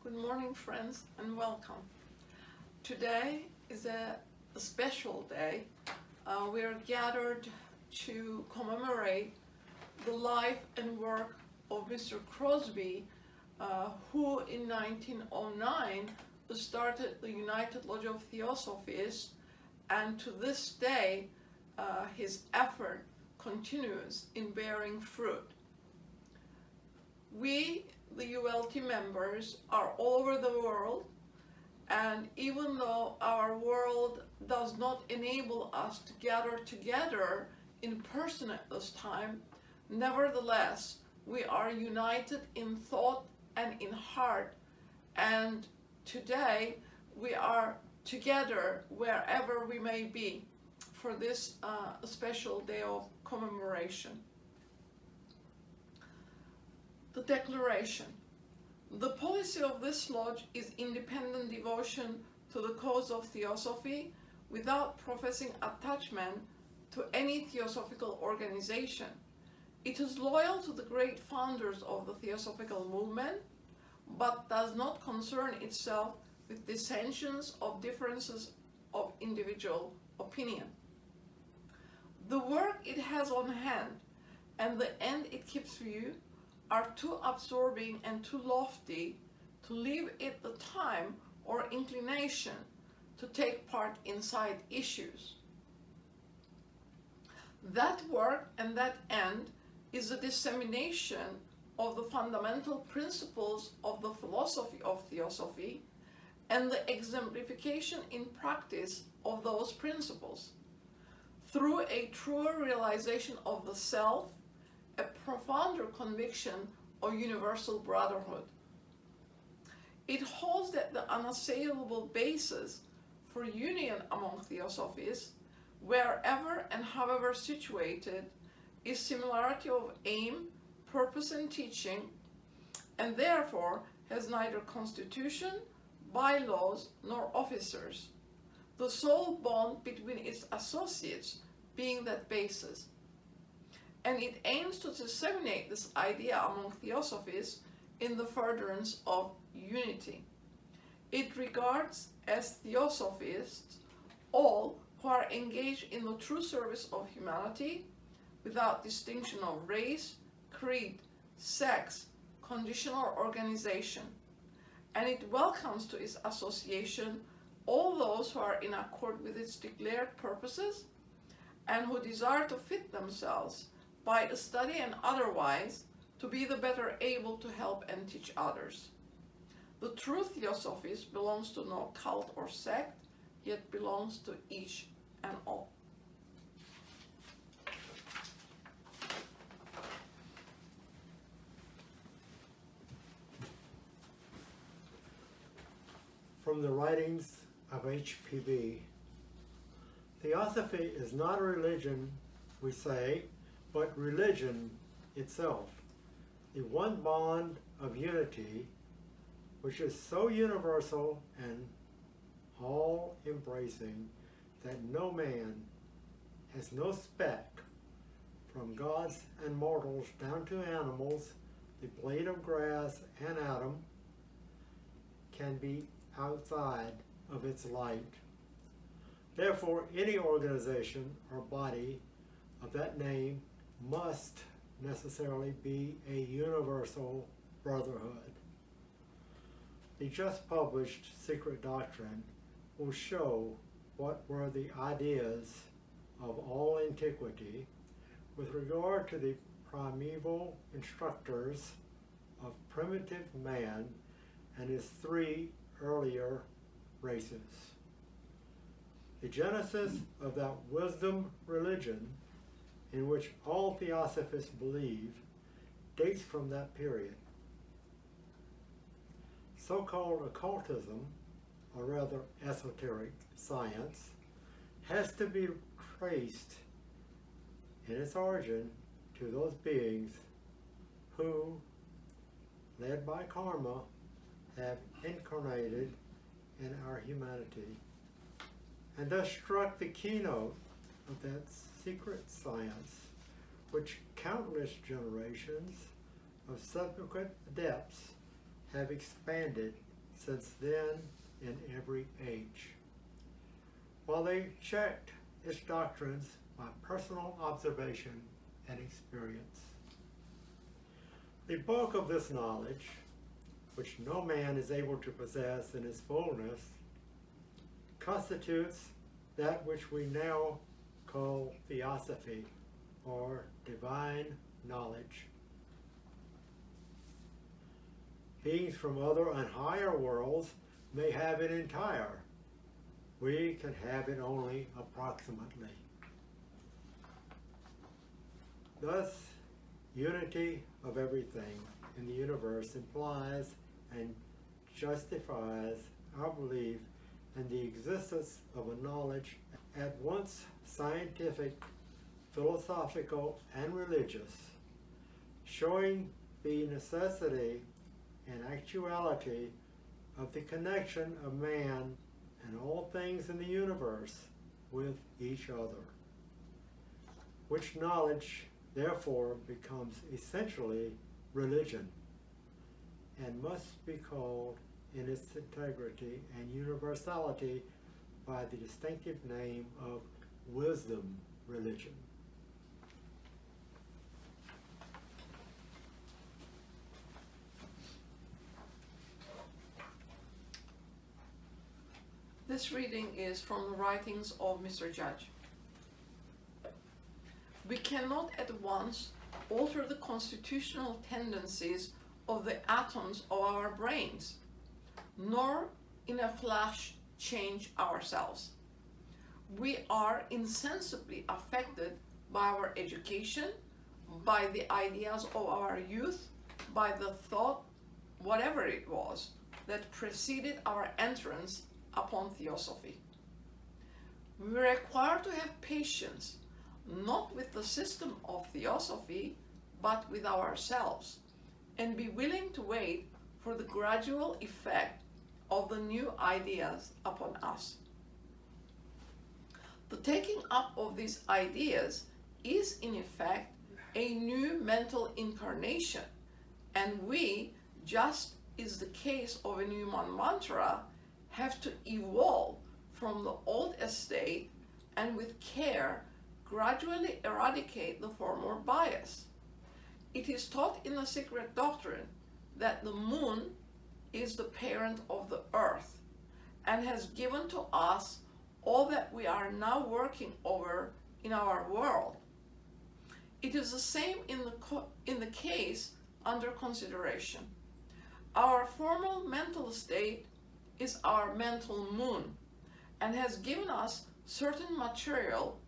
Good morning, friends, and welcome. Today is a special day. We are gathered to commemorate the life and work of Mr. Crosbie, who in 1909 started the United Lodge of Theosophists, and to this day his effort continues in bearing fruit. We, the ULT members, are all over the world, and even though our world does not enable us to gather together in person at this time, nevertheless, we are united in thought and in heart, and today we are together wherever we may be for this special day of commemoration. The Declaration. The policy of this lodge is independent devotion to the cause of Theosophy without professing attachment to any theosophical organization. It is loyal to the great founders of the Theosophical movement, but does not concern itself with dissensions of differences of individual opinion. The work it has on hand and the end it keeps view are too absorbing and too lofty to leave it the time or inclination to take part in side issues. That work and that end is the dissemination of the fundamental principles of the philosophy of Theosophy and the exemplification in practice of those principles through a truer realization of the self, a profounder conviction of universal brotherhood. It holds that the unassailable basis for union among Theosophists, wherever and however situated, is similarity of aim, purpose, and teaching, and therefore has neither constitution, bylaws, nor officers, the sole bond between its associates being that basis. And it aims to disseminate this idea among Theosophists in the furtherance of unity. It regards as Theosophists all who are engaged in the true service of humanity without distinction of race, creed, sex, condition, or organization. And it welcomes to its association all those who are in accord with its declared purposes and who desire to fit themselves by study and otherwise, to be the better able to help and teach others. The true Theosophist belongs to no cult or sect, yet belongs to each and all. From the writings of H.P.B. Theosophy is not a religion, we say, but religion itself, the one bond of unity which is so universal and all-embracing that no man has no speck, from gods and mortals down to animals, the blade of grass and atom, can be outside of its light. Therefore, any organization or body of that name must necessarily be a universal brotherhood. The just published Secret Doctrine will show what were the ideas of all antiquity with regard to the primeval instructors of primitive man and his three earlier races. The genesis of that wisdom religion in which all Theosophists believe dates from that period. So-called occultism, or rather esoteric science, has to be traced in its origin to those beings who, led by karma, have incarnated in our humanity, and thus struck the keynote of that secret science which countless generations of subsequent adepts have expanded since then in every age. While they checked its doctrines by personal observation and experience. The bulk of this knowledge, which no man is able to possess in its fullness, constitutes that which we now call Theosophy, or divine knowledge. Beings from other and higher worlds may have it entire. We can have it only approximately. Thus, unity of everything in the universe implies and justifies our belief in the existence of a knowledge at once scientific, philosophical, and religious, showing the necessity and actuality of the connection of man and all things in the universe with each other, which knowledge therefore becomes essentially religion and must be called in its integrity and universality by the distinctive name of wisdom religion. This reading is from the writings of Mr. Judge. We cannot at once alter the constitutional tendencies of the atoms of our brains, nor in a flash change ourselves. We are insensibly affected by our education, by the ideas of our youth, by the thought, whatever it was, that preceded our entrance upon Theosophy. We require to have patience, not with the system of Theosophy, but with ourselves, and be willing to wait for the gradual effect of the new ideas upon us. The taking up of these ideas is in effect a new mental incarnation, and we, just is the case of a new mantra, have to evolve from the old estate and with care gradually eradicate the former bias. It is taught in the Secret Doctrine that the moon is the parent of the earth and has given to us all that we are now working over in our world. It is the same in the case under consideration. Our formal mental state is our mental moon and has given us certain material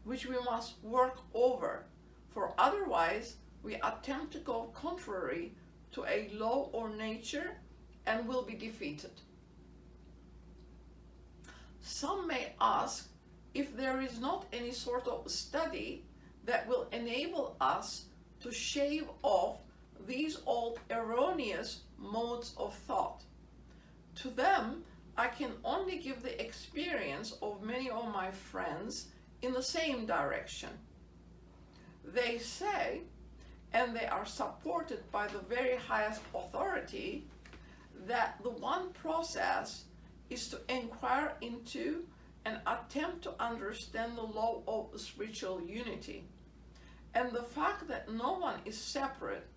which we must work over, for otherwise we attempt to go contrary to a law or nature and will be defeated. Some may ask if there is not any sort of study that will enable us to shave off these old erroneous modes of thought. To them, I can only give the experience of many of my friends in the same direction. They say, and they are supported by the very highest authority, that the one process is to inquire into and attempt to understand the law of spiritual unity, and the fact that no one is separate,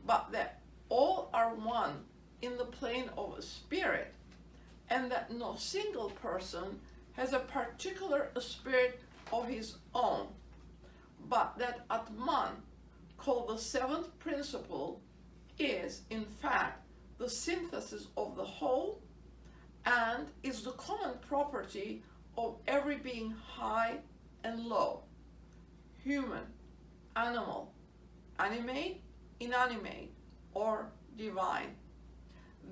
but that all are one in the plane of spirit, and that no single person has a particular spirit of his own, but that Atman, called the seventh principle, is in fact the synthesis of the whole and is the common property of every being high and low, human, animal, animate, inanimate, or divine.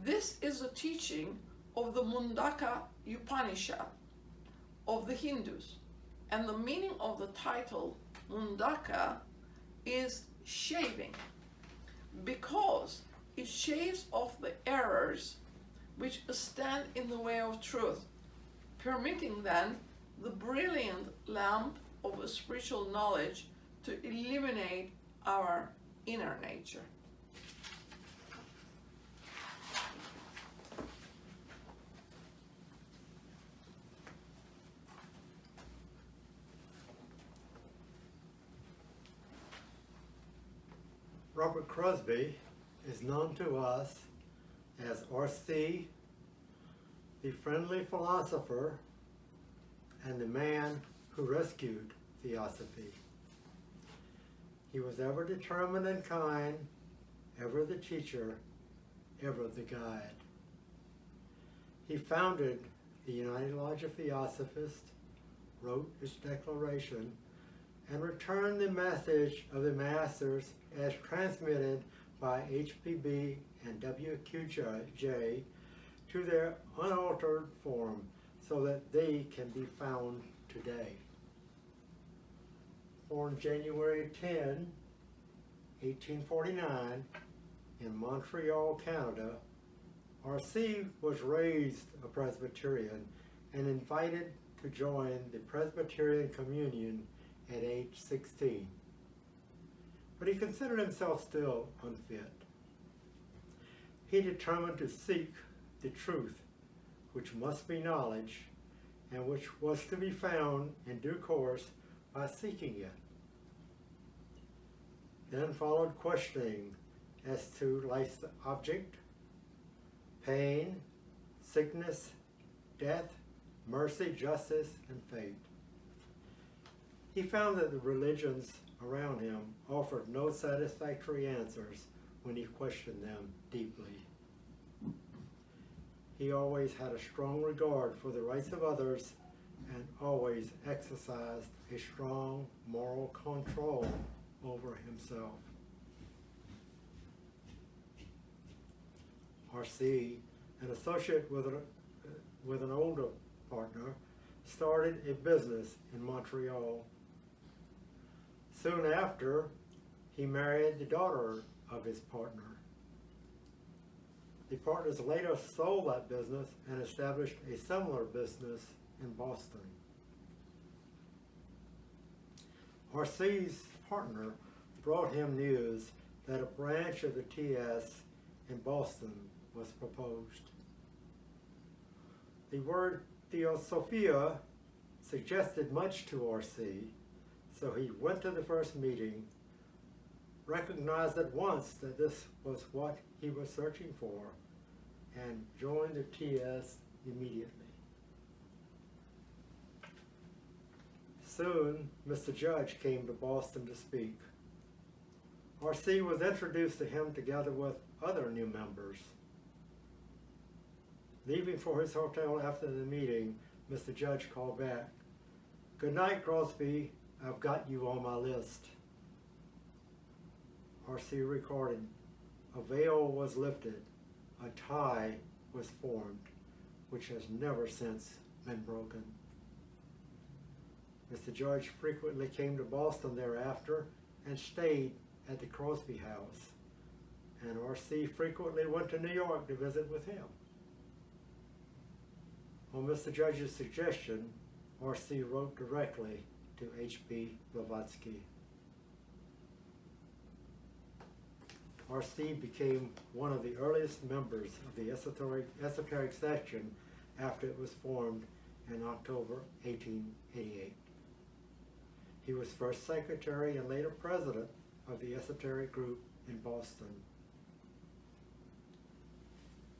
This is the teaching of the Mundaka Upanishad of the Hindus, and the meaning of the title Mundaka is shaving, because it shaves off the errors which stand in the way of truth, permitting then the brilliant lamp of spiritual knowledge to illuminate our inner nature. Robert Crosbie is known to us as R.C., the friendly philosopher and the man who rescued Theosophy. He was ever determined and kind, ever the teacher, ever the guide. He founded the United Lodge of Theosophists, wrote its declaration, and returned the message of the Masters as transmitted by HPB and WQJ to their unaltered form so that they can be found today. Born January 10, 1849, in Montreal, Canada, R.C. was raised a Presbyterian and invited to join the Presbyterian Communion at age 16. But he considered himself still unfit. He determined to seek the truth, which must be knowledge, and which was to be found in due course by seeking it. Then followed questioning as to life's object, pain, sickness, death, mercy, justice, and fate. He found that the religions around him offered no satisfactory answers when he questioned them deeply. He always had a strong regard for the rights of others and always exercised a strong moral control over himself. R.C., an associate with an older partner, started a business in Montreal. Soon after, he married the daughter of his partner. The partners later sold that business and established a similar business in Boston. R.C.'s partner brought him news that a branch of the T.S. in Boston was proposed. The word Theosophia suggested much to R.C., so he went to the first meeting, recognized at once that this was what he was searching for, and joined the T.S. immediately. Soon, Mr. Judge came to Boston to speak. R.C. was introduced to him together with other new members. Leaving for his hotel after the meeting, Mr. Judge called back, "Good night, Crosbie. I've got you on my list." R.C. recorded, "A veil was lifted, a tie was formed, which has never since been broken." Mr. Judge frequently came to Boston thereafter and stayed at the Crosbie house, and R.C. frequently went to New York to visit with him. On Mr. Judge's suggestion, R.C. wrote directly to H.P. Blavatsky. R.C. became one of the earliest members of the esoteric section after it was formed in October 1888. He was first secretary and later president of the esoteric group in Boston.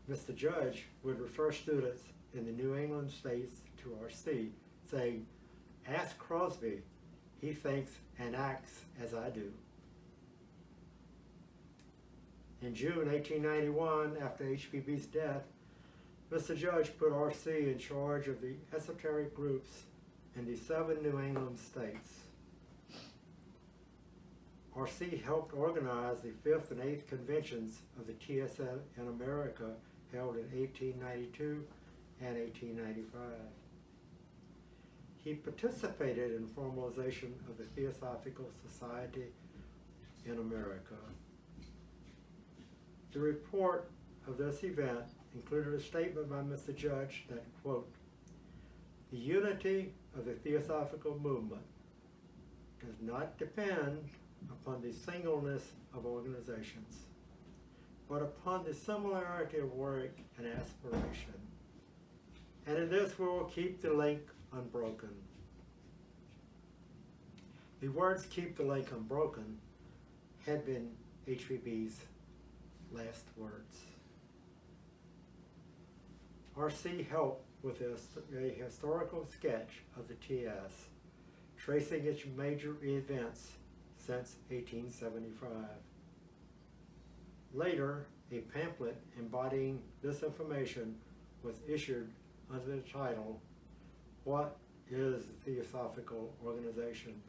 Mr. Judge would refer students in the New England states to R.C., saying, "Ask Crosbie, he thinks and acts as I do." In June 1891, after HPB's death, Mr. Judge put R.C. in charge of the esoteric groups in the 7 New England states. R.C. helped organize the 5th and 8th conventions of the TSN in America held in 1892 and 1895. He participated in formalization of the Theosophical Society in America. The report of this event included a statement by Mr. Judge that, quote, "The unity of the Theosophical movement does not depend upon the singleness of organizations, but upon the similarity of work and aspiration. And in this we will keep the link unbroken." The words "keep the link unbroken" had been HPB's last words. R.C. helped with a historical sketch of the TS, tracing its major events since 1875. Later, a pamphlet embodying this information was issued under the title, What is the Theosophical Organization?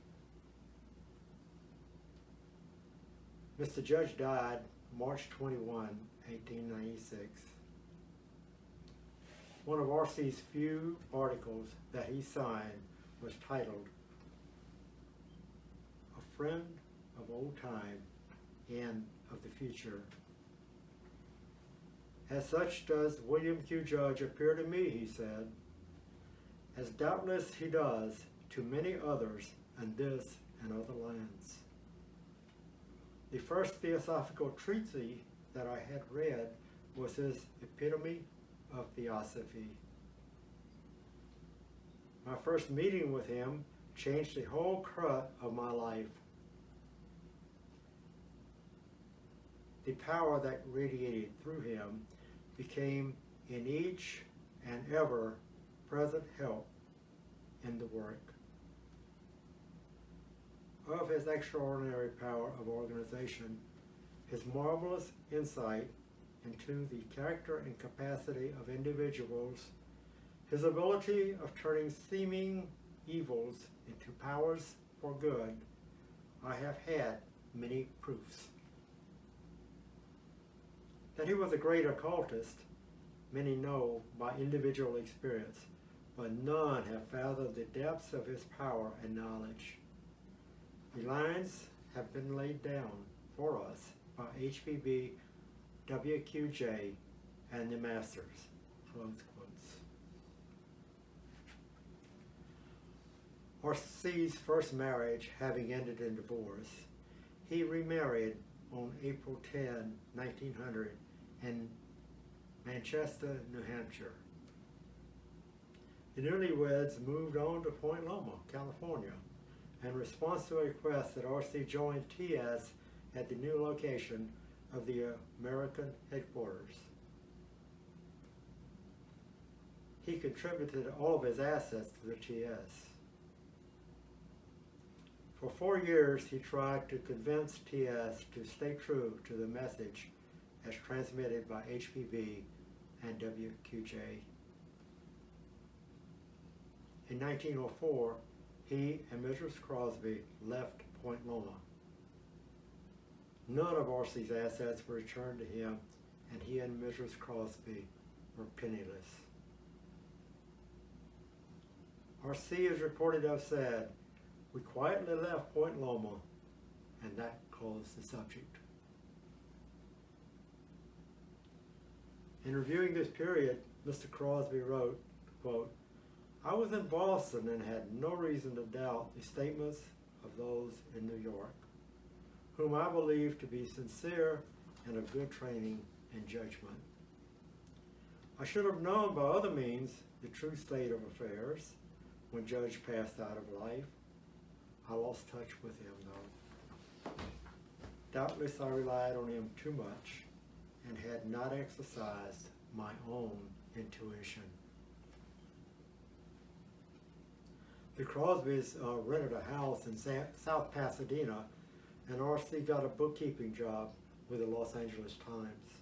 Mr. Judge died March 21, 1896. One of R.C.'s few articles that he signed was titled, A Friend of Old Time and of the Future. As such does William Q. Judge appear to me, he said, as doubtless he does to many others in this and other lands. The first theosophical treatise that I had read was his Epitome of Theosophy. My first meeting with him changed the whole current of my life. The power that radiated through him became in each and ever present help in the work. Of his extraordinary power of organization, his marvelous insight into the character and capacity of individuals, his ability of turning seeming evils into powers for good, I have had many proofs. That he was a great occultist, many know by individual experience, but none have fathomed the depths of his power and knowledge. The lines have been laid down for us by HPB, WQJ, and the Masters. Close quotes. R.C.'s first marriage having ended in divorce, he remarried on April 10, 1900 in Manchester, New Hampshire. The newlyweds moved on to Point Loma, California, in response to a request that R.C. join TS at the new location of the American headquarters. He contributed all of his assets to the TS. For 4 years, he tried to convince TS to stay true to the message as transmitted by HPB and WQJ. In 1904, he and Mrs. Crosbie left Point Loma. None of R.C.'s assets were returned to him, and he and Mrs. Crosbie were penniless. R.C. is reported to have said, "We quietly left Point Loma," and that closed the subject. In reviewing this period, Mr. Crosbie wrote, quote, "I was in Boston and had no reason to doubt the statements of those in New York, whom I believe to be sincere and of good training and judgment. I should have known by other means the true state of affairs when Judge passed out of life. I lost touch with him, though. Doubtless I relied on him too much and had not exercised my own intuition." The Crosbys rented a house in South Pasadena, and R.C. got a bookkeeping job with the Los Angeles Times.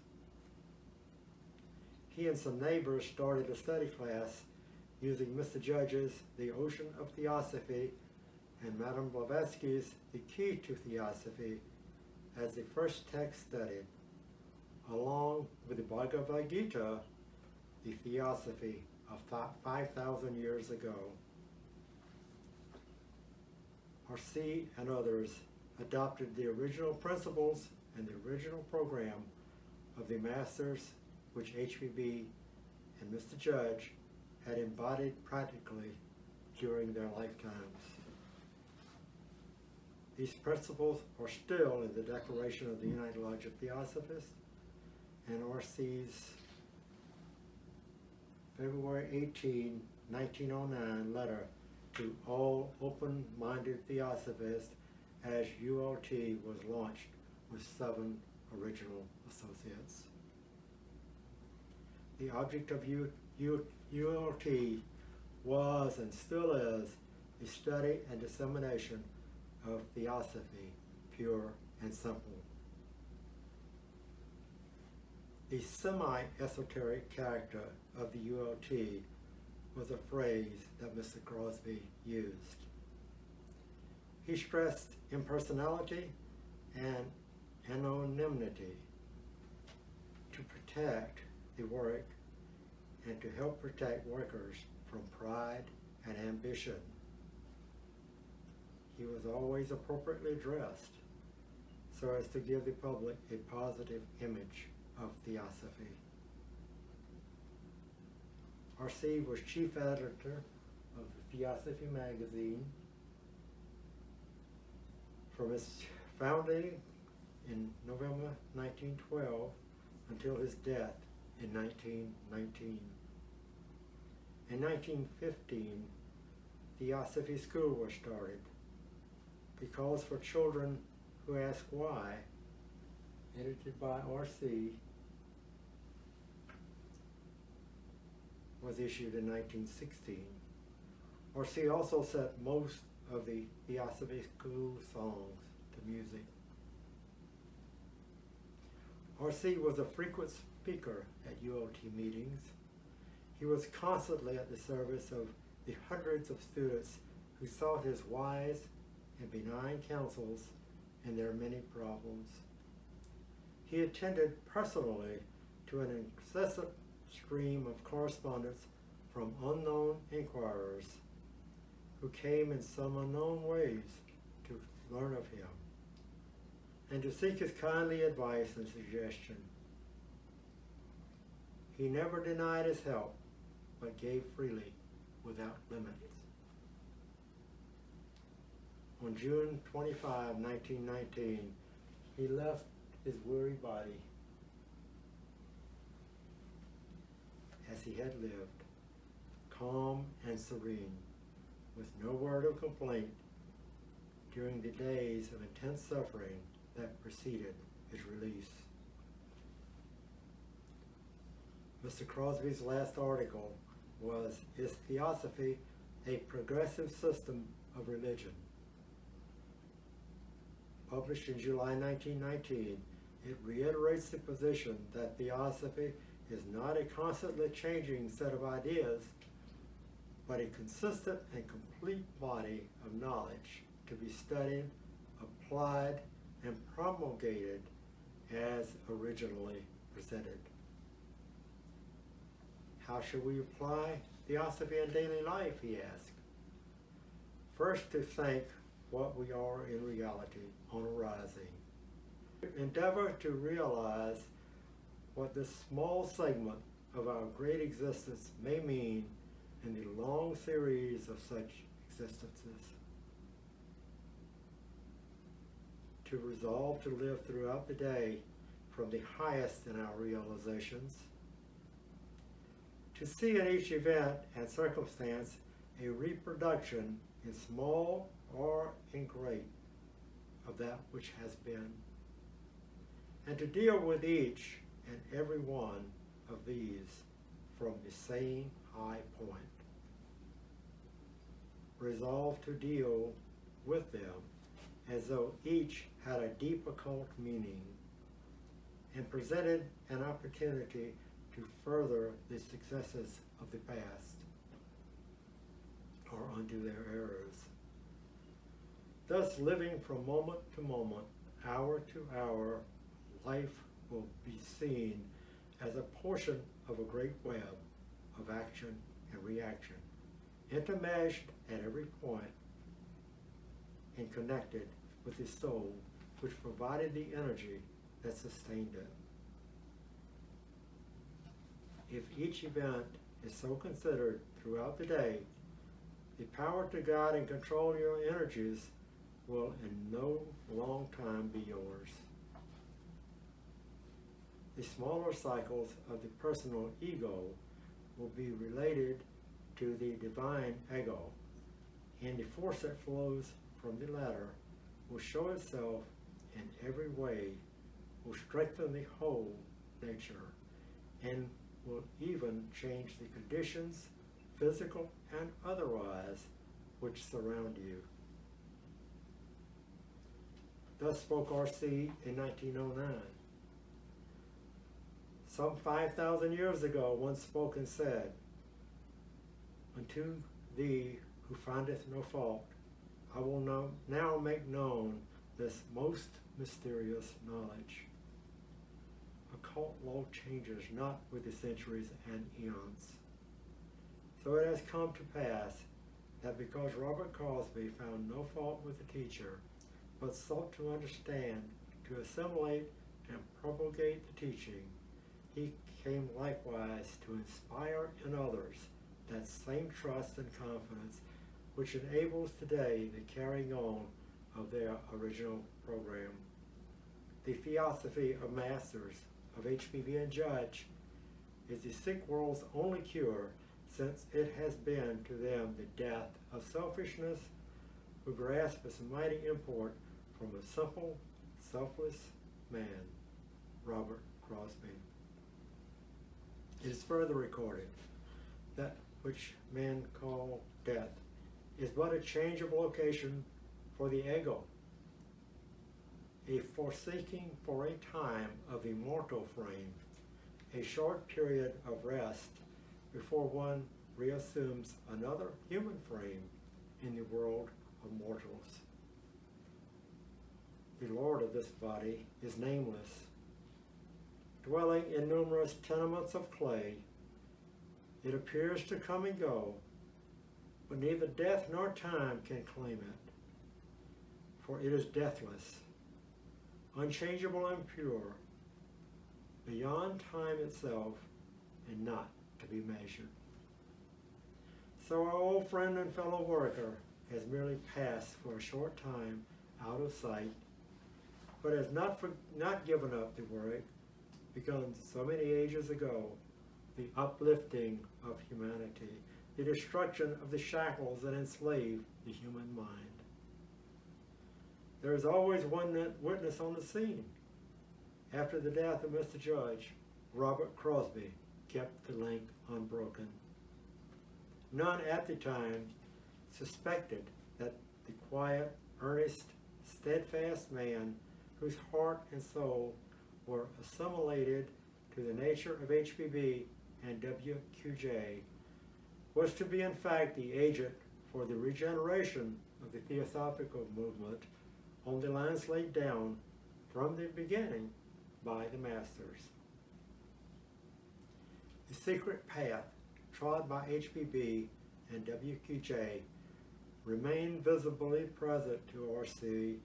He and some neighbors started a study class using Mr. Judge's The Ocean of Theosophy and Madame Blavatsky's The Key to Theosophy as the first text studied, along with the Bhagavad Gita, the Theosophy of 5,000 years ago. R.C. and others adopted the original principles and the original program of the Masters, which HPB and Mr. Judge had embodied practically during their lifetimes. These principles are still in the Declaration of the United Lodge of Theosophists and R.C.'s February 18, 1909 letter to all open-minded Theosophists as ULT was launched with 7 original associates. The object of ULT was and still is the study and dissemination of Theosophy, pure and simple. The semi-esoteric character of the ULT was a phrase that Mr. Crosbie used. He stressed impersonality and anonymity to protect the work and to help protect workers from pride and ambition. He was always appropriately dressed so as to give the public a positive image of Theosophy. R.C. was chief editor of the Theosophy magazine from its founding in November 1912 until his death in 1919. In 1915, Theosophy School was started because for children who ask why, edited by R.C., was issued in 1916. R.C. also set most of the Theosophy School songs to music. R.C. was a frequent speaker at ULT meetings. He was constantly at the service of the hundreds of students who sought his wise and benign counsels in their many problems. He attended personally to an incessant stream of correspondence from unknown inquirers who came in some unknown ways to learn of him and to seek his kindly advice and suggestion. He never denied his help, but gave freely without limits. On June 25, 1919, he left his weary body as he had lived, calm and serene, with no word of complaint during the days of intense suffering that preceded his release. Mr. Crosbie's last article was, "Is Theosophy a Progressive System of Religion?" Published in July 1919, it reiterates the position that Theosophy is not a constantly changing set of ideas, but a consistent and complete body of knowledge to be studied, applied, and promulgated as originally presented. How should we apply Theosophy in daily life, he asked. First, to think what we are in reality on arising. Endeavor to realize what this small segment of our great existence may mean in the long series of such existences. To resolve to live throughout the day from the highest in our realizations. To see in each event and circumstance a reproduction in small or in great of that which has been. And to deal with each and every one of these from the same high point. Resolve to deal with them as though each had a deep occult meaning and presented an opportunity to further the successes of the past or undo their errors. Thus, living from moment to moment, hour to hour, life will be seen as a portion of a great web of action and reaction, intermeshed at every point and connected with the soul which provided the energy that sustained it. If each event is so considered throughout the day, the power to guide and control your energies will in no long time be yours. The smaller cycles of the personal ego will be related to the divine ego, and the force that flows from the latter will show itself in every way, will strengthen the whole nature, and will even change the conditions, physical and otherwise, which surround you. Thus spoke R.C. in 1909. Some 5,000 years ago, one spoke and said, "Unto thee who findeth no fault, I will now make known this most mysterious knowledge." Occult law changes not with the centuries and eons. So it has come to pass that because Robert Crosbie found no fault with the teacher, but sought to understand, to assimilate, and propagate the teaching, he came likewise to inspire in others that same trust and confidence which enables today the carrying on of their original program. The Theosophy of Masters of HPB and Judge is the sick world's only cure, since it has been to them the death of selfishness, who grasp its mighty import from a simple, selfless man, Robert Crosbie. It is further recorded that which men call death is but a change of location for the ego, a forsaking for a time of the mortal frame, a short period of rest before one reassumes another human frame in the world of mortals. The Lord of this body is nameless, dwelling in numerous tenements of clay. It appears to come and go, but neither death nor time can claim it, for it is deathless, unchangeable and pure, beyond time itself, and not to be measured. So our old friend and fellow worker has merely passed for a short time out of sight, but has not given up the work begun so many ages ago, the uplifting of humanity, the destruction of the shackles that enslave the human mind. There is always one witness on the scene. After the death of Mr. Judge, Robert Crosbie kept the link unbroken. None at the time suspected that the quiet, earnest, steadfast man whose heart and soul were assimilated to the nature of HPB and WQJ was to be in fact the agent for the regeneration of the Theosophical movement on the lines laid down from the beginning by the Masters. The secret path trod by HPB and WQJ remained visibly present to RC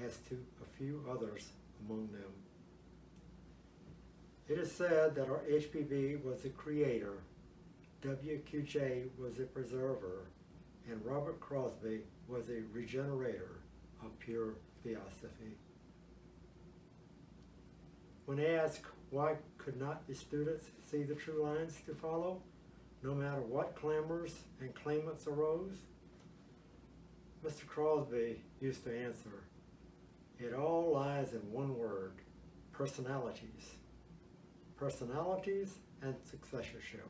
as to a few others among them. It is said that our HPB was the creator, WQJ was the preserver, and Robert Crosbie was a regenerator of pure theosophy. When asked why could not the students see the true lines to follow, no matter what clamors and claimants arose, Mr. Crosbie used to answer, "It all lies in one word, personalities. Personalities and successorship.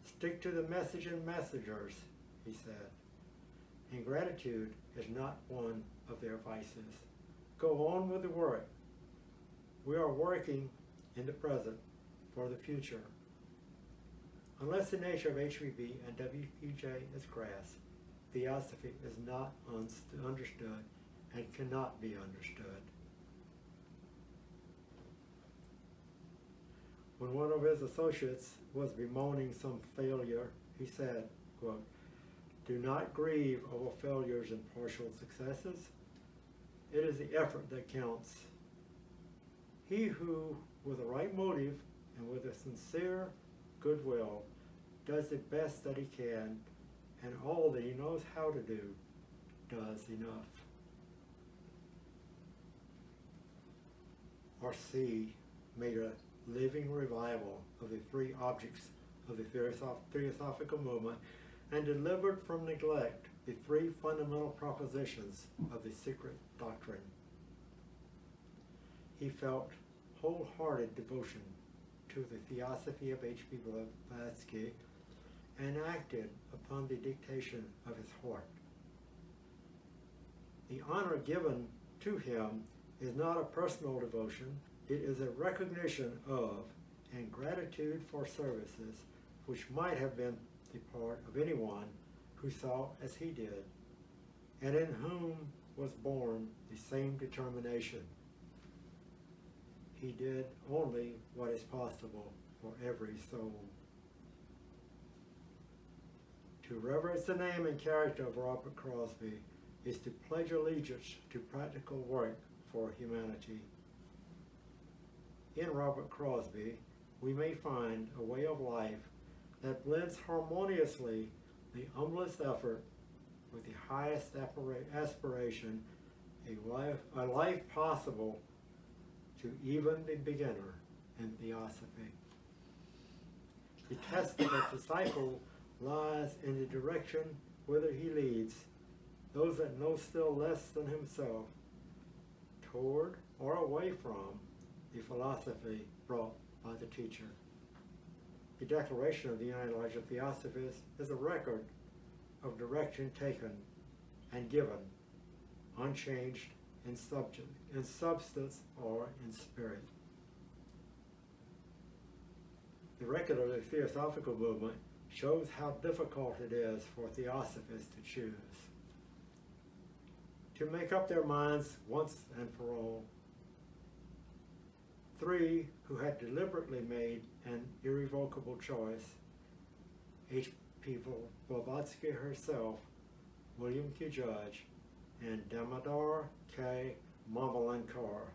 Stick to the message and messengers," he said. Ingratitude is not one of their vices. Go on with the work. We are working in the present for the future. Unless the nature of HPB and WQJ is grasped, Theosophy is not understood and cannot be understood. When one of his associates was bemoaning some failure, he said, quote, "Do not grieve over failures and partial successes. It is the effort that counts. He who, with the right motive and with a sincere goodwill, does the best that he can, and all that he knows how to do, does enough." R.C. made a living revival of the three objects of the Theosophical movement and delivered from neglect the three fundamental propositions of the Secret Doctrine. he felt wholehearted devotion to the Theosophy of H.P. Blavatsky and acted upon the dictation of his heart. The honor given to him is not a personal devotion, it is a recognition of and gratitude for services which might have been the part of anyone who saw as he did, and in whom was born the same determination. He did only what is possible for every soul. To reverence the name and character of Robert Crosbie is to pledge allegiance to practical work for humanity. In Robert Crosbie, we may find a way of life that blends harmoniously the humblest effort with the highest aspiration, a life possible to even the beginner in Theosophy. The test of a disciple lies in the direction whither he leads those that know still less than himself, toward or away from the philosophy brought by the teacher. The Declaration of the United Lodge of Theosophists is a record of direction taken and given, unchanged in substance or in spirit. The record of the Theosophical movement shows how difficult it is for Theosophists to choose, to make up their minds once and for all. Three who had deliberately made an irrevocable choice, H.P. Blavatsky herself, William Q. Judge, and Damodar K. Mavalankar.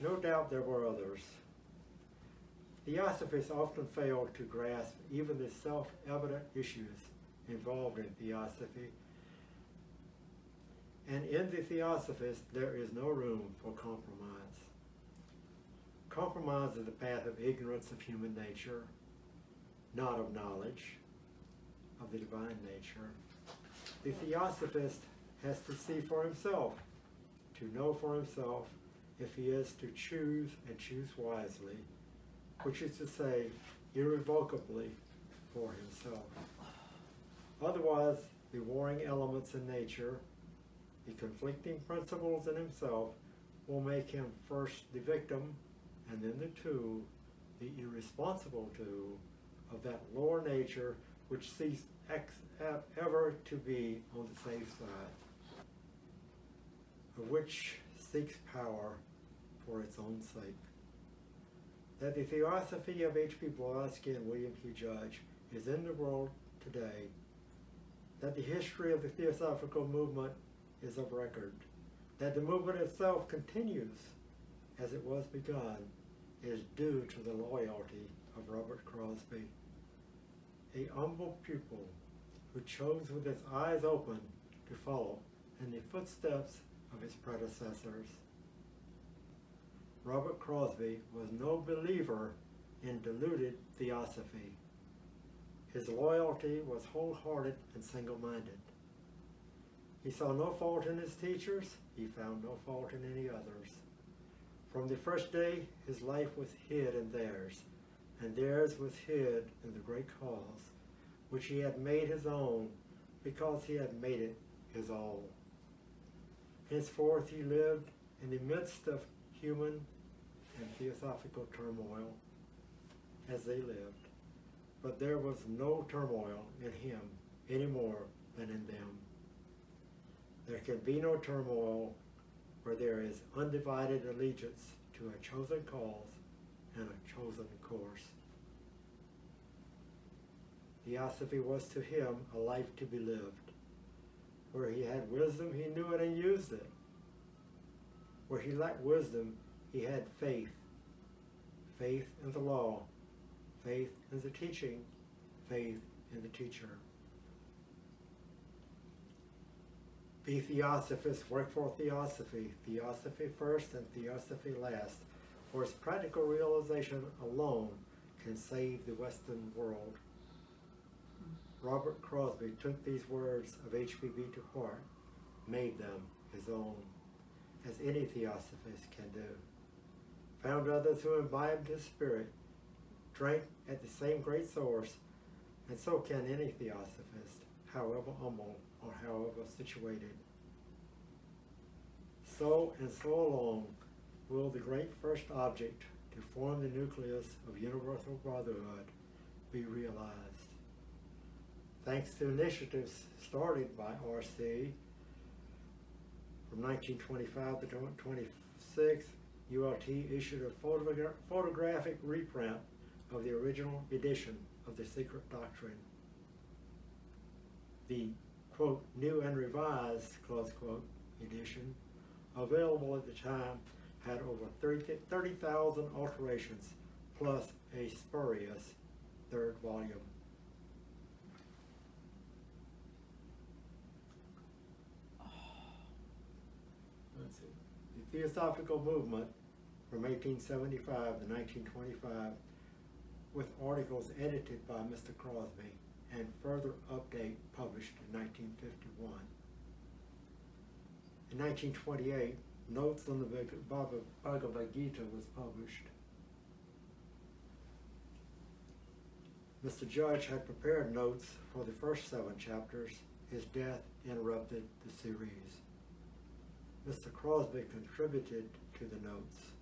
No doubt there were others. Theosophists often fail to grasp even the self-evident issues involved in Theosophy, and in the Theosophists there is no room for compromise. Compromise is the path of ignorance of human nature, not of knowledge of the divine nature. The Theosophist has to see for himself, to know for himself if he is to choose and choose wisely, which is to say, irrevocably for himself. Otherwise, the warring elements in nature, the conflicting principles in himself, will make him first the victim and then the tool, the irresponsible tool of that lower nature which seeks ever to be on the safe side, of which seeks power for its own sake. That the Theosophy of H.P. Blavatsky and William Q. Judge is in the world today, that the history of the Theosophical movement is of record, that the movement itself continues as it was begun, is due to the loyalty of Robert Crosbie, a humble pupil who chose with his eyes open to follow in the footsteps of his predecessors. Robert Crosbie was no believer in diluted theosophy. His loyalty was wholehearted and single-minded. He saw no fault in his teachers, he found no fault in any others. From the first day, his life was hid in theirs, and theirs was hid in the great cause, which he had made his own, because he had made it his all. Henceforth he lived in the midst of human and theosophical turmoil, as they lived, but there was no turmoil in him any more than in them. There can be no turmoil where there is undivided allegiance to a chosen cause and a chosen course. Theosophy was to him a life to be lived. Where he had wisdom, he knew it and used it. Where he lacked wisdom, he had faith. Faith in the law, faith in the teaching, faith in the teacher. Be Theosophists, work for Theosophy, Theosophy first and Theosophy last, for its practical realization alone can save the Western world. Robert Crosbie took these words of HPB to heart, made them his own, as any theosophist can do. Found others who imbibed his spirit, drank at the same great source, and so can any theosophist, however humble or however situated. So and so alone will the great first object to form the nucleus of universal brotherhood be realized. Thanks to initiatives started by R.C. from 1925 to 26, ULT issued a photographic reprint of the original edition of the Secret Doctrine. The, quote, new and revised, close quote, edition, available at the time, had over 30,000 alterations, plus a spurious third volume. Let's see. The Theosophical movement from 1875 to 1925, with articles edited by Mr. Crosbie and further update published in 1951. In 1928, Notes on the Bhagavad Gita was published. Mr. Judge had prepared notes for the first 7 chapters. His death interrupted the series. Mr. Crosbie contributed to the notes,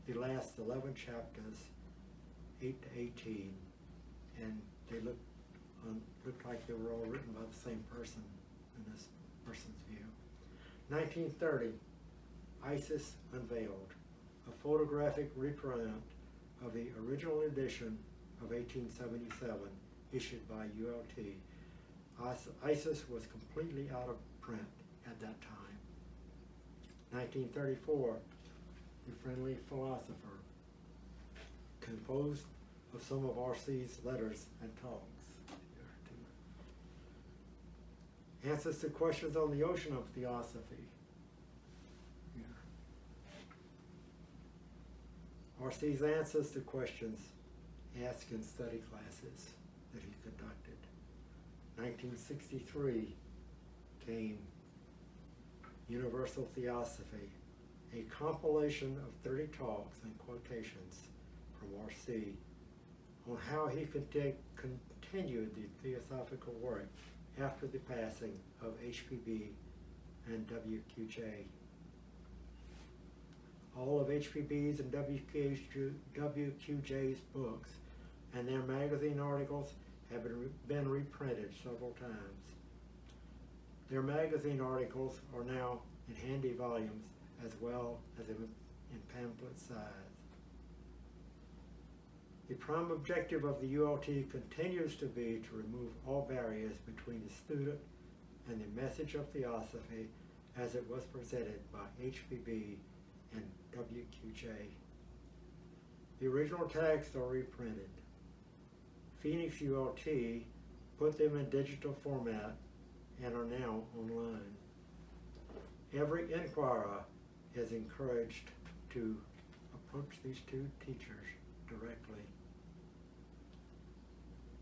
the last 11 chapters, 8 to 18, and they looked like they were all written by the same person in this person's view. 1930, ISIS unveiled a photographic reprint of the original edition of 1877 issued by ULT. ISIS was completely out of print at that time. 1934, The Friendly Philosopher, composed of some of R.C.'s letters and talks. Answers to questions on the ocean of theosophy. R.C.'s answers to questions asked in study classes that he conducted. 1963 came Universal Theosophy, a compilation of 30 talks and quotations from R.C. on how he continued the theosophical work after the passing of HPB and WQJ. All of HPB's and WQJ's books and their magazine articles have been reprinted several times. Their magazine articles are now in handy volumes as well as in pamphlet size. The prime objective of the ULT continues to be to remove all barriers between the student and the message of theosophy as it was presented by HPB and WQJ. The original texts are reprinted. Phoenix ULT put them in digital format and are now online. Every inquirer is encouraged to approach these two teachers directly.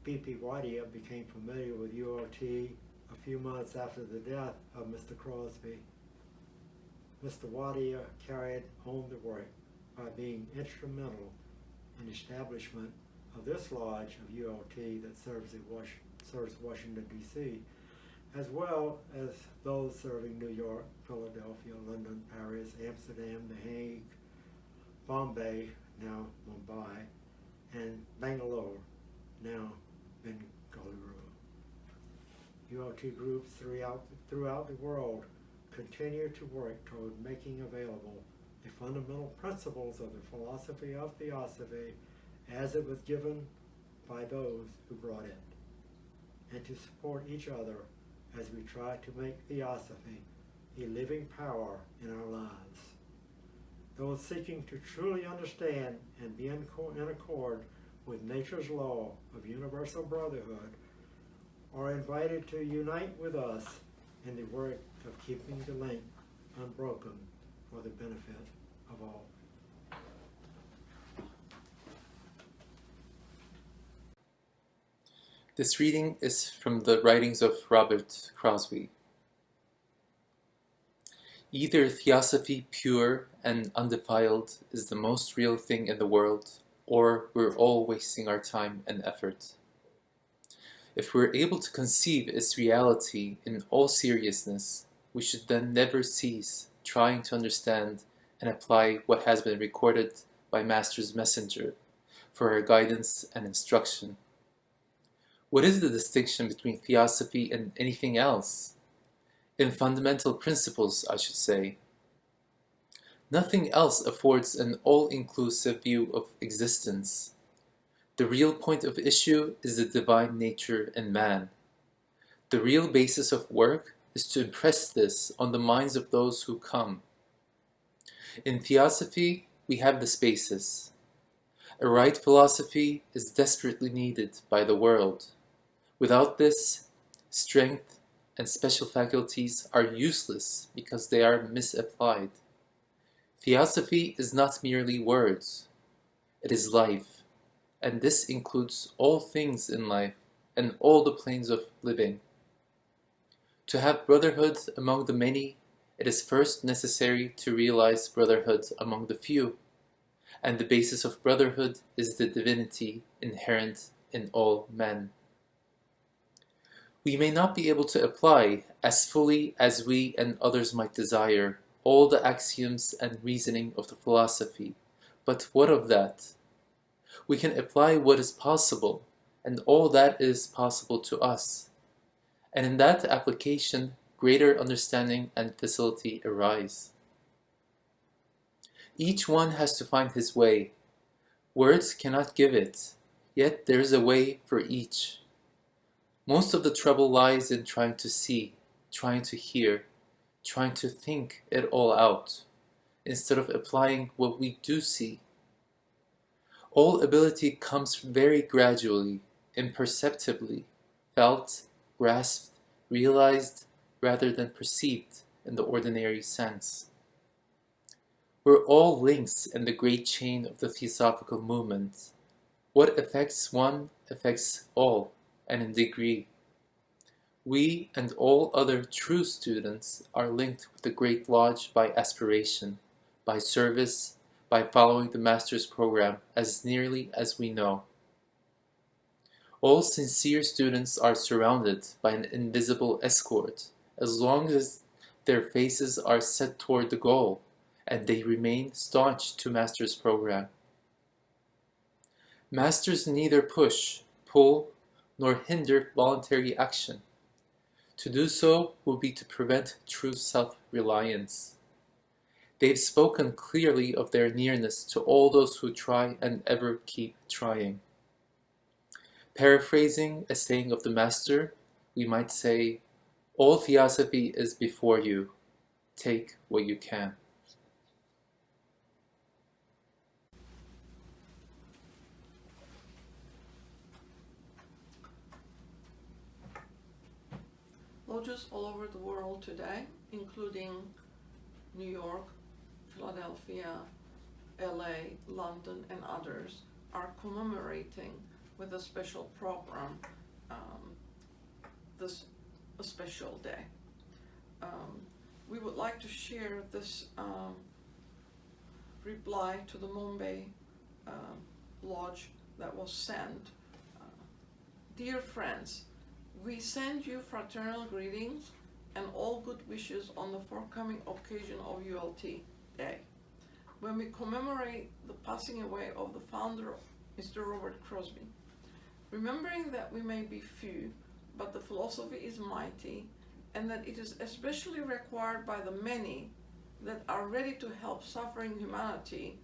B.P. Wadia became familiar with ULT a few months after the death of Mr. Crosbie. Mr. Wadia carried on the work by being instrumental in the establishment of this lodge of ULT that serves Washington, D.C., as well as those serving New York, Philadelphia, London, Paris, Amsterdam, The Hague, Bombay, now Mumbai, and Bangalore, now Bengaluru. ULT groups throughout the world continue to work toward making available the fundamental principles of the philosophy of theosophy as it was given by those who brought it, and to support each other as we try to make theosophy a living power in our lives. Those seeking to truly understand and be in accord with nature's law of universal brotherhood are invited to unite with us in the work of keeping the link unbroken for the benefit of all. This reading is from the writings of Robert Crosbie. Either Theosophy pure and undefiled is the most real thing in the world, or we're all wasting our time and effort. If we're able to conceive its reality in all seriousness, we should then never cease trying to understand and apply what has been recorded by Master's messenger for our guidance and instruction. What is the distinction between Theosophy and anything else? In fundamental principles, I should say. Nothing else affords an all-inclusive view of existence. The real point of issue is the divine nature in man. The real basis of work is to impress this on the minds of those who come. In Theosophy, we have this basis. A right philosophy is desperately needed by the world. Without this, strength and special faculties are useless because they are misapplied. Theosophy is not merely words, it is life, and this includes all things in life and all the planes of living. To have brotherhood among the many, it is first necessary to realize brotherhood among the few, and the basis of brotherhood is the divinity inherent in all men. We may not be able to apply, as fully as we and others might desire, all the axioms and reasoning of the philosophy, but what of that? We can apply what is possible, and all that is possible to us, and in that application, greater understanding and facility arise. Each one has to find his way. Words cannot give it, yet there is a way for each. Most of the trouble lies in trying to see, trying to hear, trying to think it all out, instead of applying what we do see. All ability comes very gradually, imperceptibly, felt, grasped, realized, rather than perceived in the ordinary sense. We're all links in the great chain of the Theosophical movement. What affects one affects all, and in degree. We and all other true students are linked with the Great Lodge by aspiration, by service, by following the Master's program as nearly as we know. All sincere students are surrounded by an invisible escort as long as their faces are set toward the goal and they remain staunch to Master's program. Masters neither push, pull, nor hinder voluntary action. To do so will be to prevent true self-reliance. They've spoken clearly of their nearness to all those who try and ever keep trying. Paraphrasing a saying of the Master, we might say, all Theosophy is before you. Take what you can. Lodges all over the world today, including New York, Philadelphia, LA, London, and others, are commemorating with a special program this a special day. We would like to share this reply to the Mumbai Lodge that was sent. Dear friends, we send you fraternal greetings and all good wishes on the forthcoming occasion of ULT Day, when we commemorate the passing away of the founder, Mr. Robert Crosbie. Remembering that we may be few, but the philosophy is mighty, and that it is especially required by the many that are ready to help suffering humanity,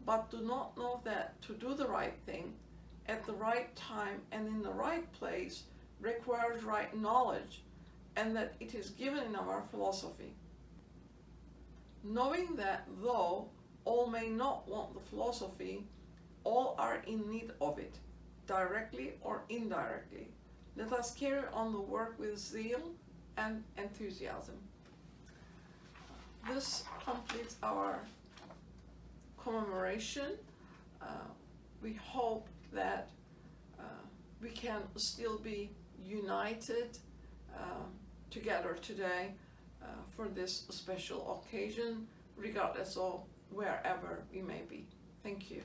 but do not know that to do the right thing at the right time and in the right place requires right knowledge, and that it is given in our philosophy. Knowing that though all may not want the philosophy, all are in need of it, directly or indirectly. Let us carry on the work with zeal and enthusiasm. This completes our commemoration. We hope that we can still be united together today for this special occasion, regardless of wherever we may be. Thank you.